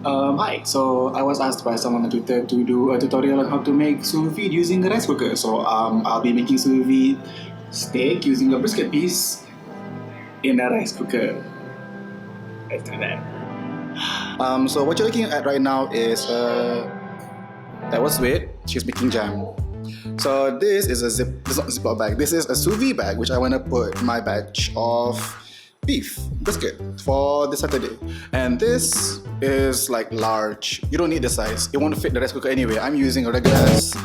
Hi, so I was asked by someone on Twitter to do a tutorial on how to make sous vide using a rice cooker. So I'll be making sous vide steak using a brisket piece in a rice cooker. Let's do that. So what you're looking at right now is that was Sous Vide. She's making jam. So this is a this is not a Ziploc bag. This is a sous vide bag, which I want to put my batch of beef brisket for this Saturday. And this is like large. You don't need the size. It won't fit the rice cooker anyway. I'm using a regular rice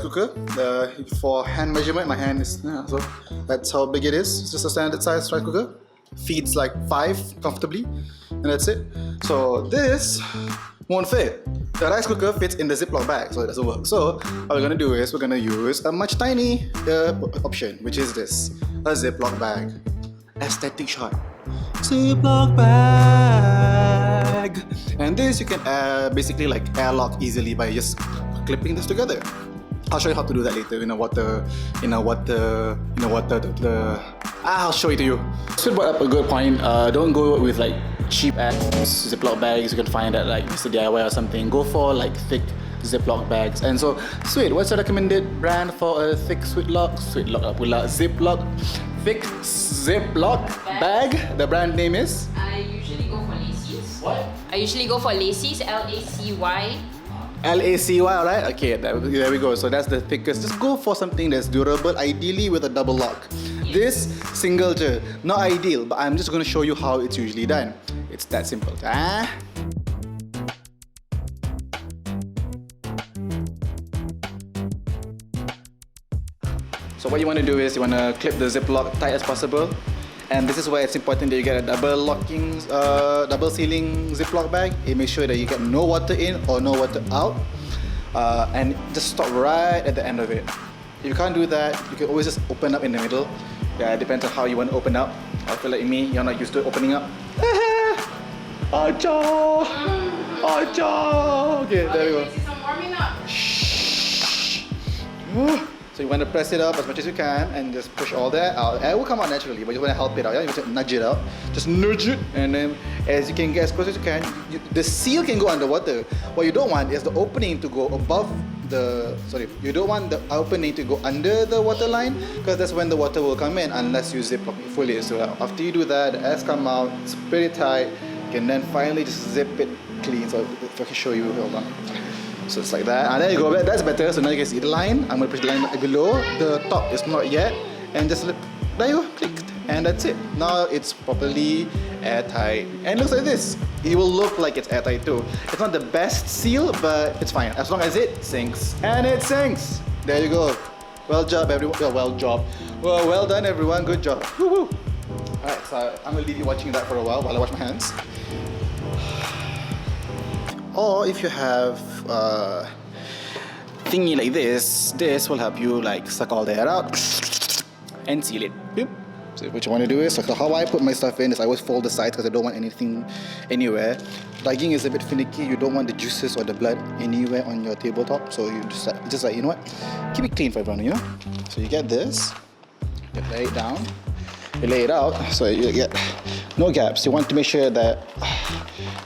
cooker. For hand measurement, my hand is so that's how big it is. It's just a standard size rice cooker. Feeds like 5 comfortably, and that's it. So this won't fit. The rice cooker fits in the Ziploc bag, so it doesn't work. So what we're gonna do is we're gonna use a much tiny option, which is this, a Ziploc bag. Aesthetic shot. Ziploc bag. And this you can basically like airlock easily by just clipping this together. I'll show you how to do that later I'll show it to you. Sid brought up a good point. Don't go with like cheap ass Ziploc bags you can find at like Mr. DIY or something. Go for like thick Ziploc bags. And so, Sweet, what's your recommended brand for a thick Ziploc bag? The brand name is? I usually go for Lacy's. What? I usually go for Lacy's, Lacy. Lacy, alright? Okay, there we go. So that's the thickest. Just go for something that's durable, ideally with a double lock. Yes. This single je, not ideal, but I'm just going to show you how it's usually done. It's that simple. So what you want to do is you want to clip the Ziploc tight as possible. And this is why it's important that you get a double sealing Ziploc bag. It makes sure that you get no water in or no water out. And just stop right at the end of it. If you can't do that, you can always just open up in the middle. Yeah, it depends on how you want to open up. I feel like me, you're not used to opening up. Acha! Acha! Okay, there we go. This is warming up. Shh. So you want to press it up as much as you can and just push all that out. Air will come out naturally, but you want to help it out. Yeah? You want to nudge it out. Just nudge it, and then as you can get as close as you can, the seal can go underwater. What you don't want is the opening to go above the. Sorry, you don't want the opening to go under the water line, because that's when the water will come in unless you zip lock it fully. So after you do that, the air's come out, it's pretty tight. You can then finally just zip it clean. So if I can show you, hold on. So it's like that. And there you go, that's better. So now you can see the line. I'm going to push the line below. The top is not yet. And just there you go, clicked. And that's it. Now it's properly airtight. And it looks like this. It will look like it's airtight too. It's not the best seal, but it's fine. As long as it sinks. And it sinks. There you go. Well job, everyone. Well done, everyone. Good job. Woo-hoo. Alright, so I'm going to leave you watching that for a while I wash my hands. Or if you have thingy like this will help you like suck all the air out and seal it. Boop. So what you want to do is, so how I put my stuff in is I always fold the sides because I don't want anything anywhere. Dyeing is a bit finicky. You don't want the juices or the blood anywhere on your tabletop. So you just like, you know what? Keep it clean for everyone, you know? So you get this, you lay it down, you lay it out so you get no gaps. You want to make sure that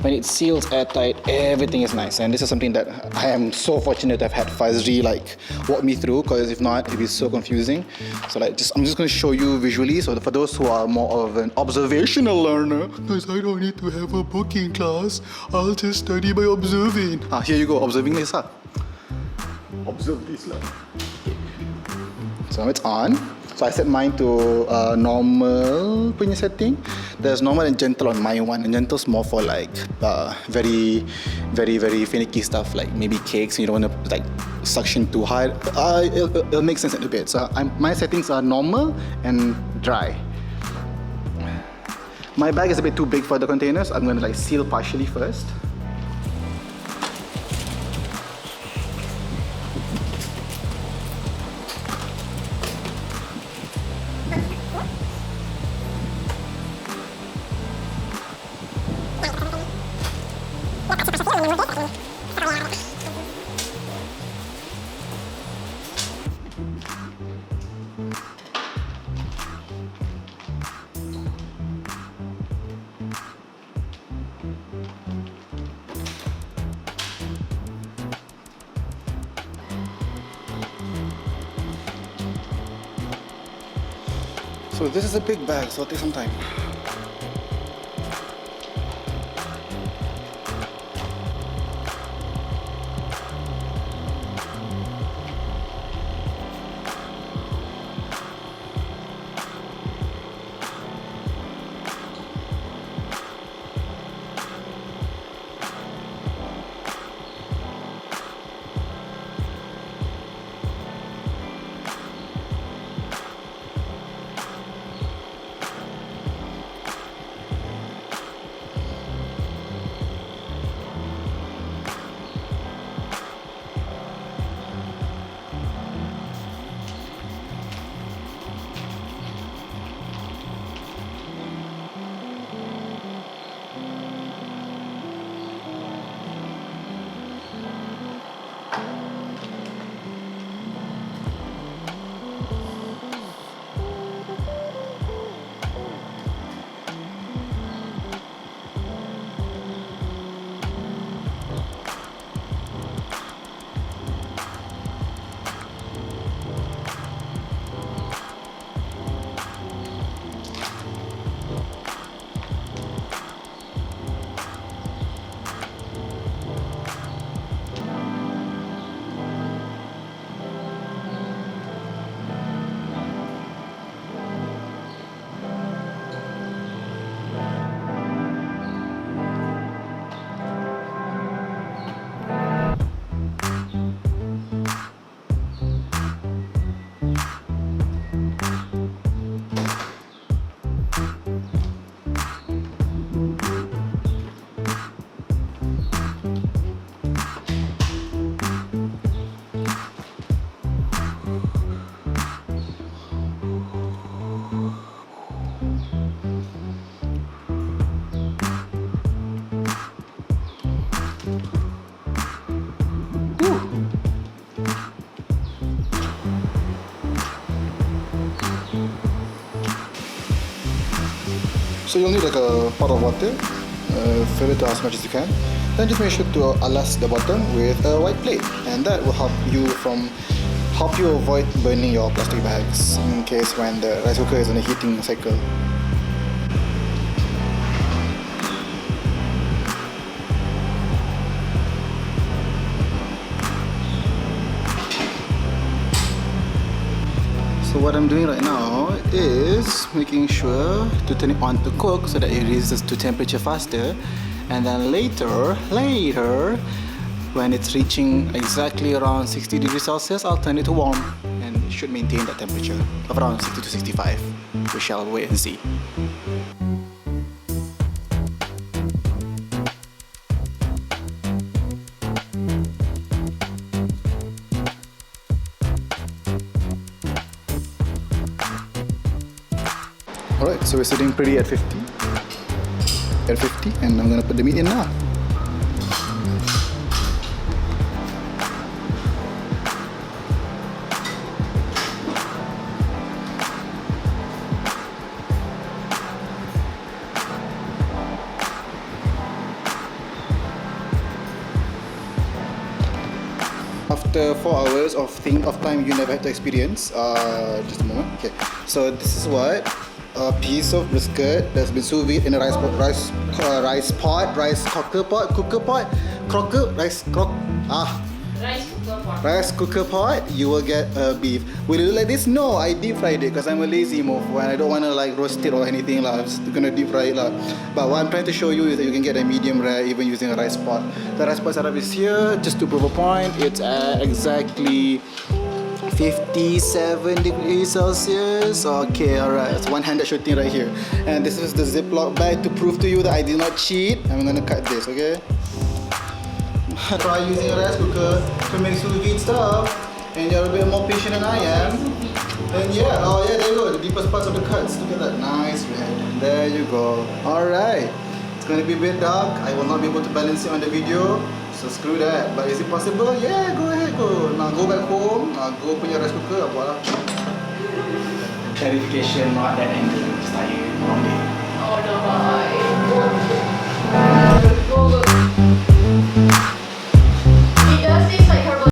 when it seals airtight, everything is nice. And this is something that I am so fortunate to have had Fazri like walk me through, because if not, it'd be so confusing. So like, I'm just going to show you visually. So for those who are more of an observational learner, because I don't need to have a book in class, I'll just study by observing. Here you go, observing this. Observe this. So now it's on. So I set mine to normal punya setting. There's normal and gentle on my one, and gentle's more for like very finicky stuff, like maybe cakes. You don't want to like suction too hard. It'll make sense in a bit. So my settings are normal and dry. My bag is a bit too big for the containers. I'm going to like seal partially first. So this is a big bag, so it'll take some time. So you'll need like a pot of water, fill it as much as you can. Then just make sure to alas the bottom with a white plate, and that will help you avoid burning your plastic bags in case when the rice cooker is on a heating cycle. So what I'm doing right now is making sure to turn it on to cook so that it rises to temperature faster, and then later when it's reaching exactly around 60 degrees Celsius, I'll turn it to warm, and it should maintain that temperature of around 60 to 65. We shall wait and see. Alright, so we're sitting pretty at 50, and I'm gonna put the meat in now. After 4 hours of time you never had to experience, just a moment. Okay, so this is what a piece of brisket that's been sous vide in a rice cooker pot. You will get beef. Will it look like this? No, I deep fried it because I'm a lazy mofo and I don't want to like roast it or anything lah. I'm just gonna deep fry it lah. But what I'm trying to show you is that you can get a medium rare even using a rice pot. The rice pot setup is here. Just to prove a point, it's at exactly 57 degrees Celsius. Okay, alright. It's one-handed shooting right here. And this is the Ziploc bag to prove to you that I did not cheat. I'm gonna cut this, okay? Try using a rice cooker to make sous vide stuff, and you're a bit more patient than I am. And yeah, oh yeah, there you go. The deepest parts of the cuts. Look at that, nice red. There you go. Alright. It's gonna be a bit dark. I will not be able to balance it on the video. So screw that. But is it possible? Yeah, go ahead, go. Now go back home. Go punya rice cooker. Apa? Clarification, not that angle. Just tired. Wrong day. Oh no.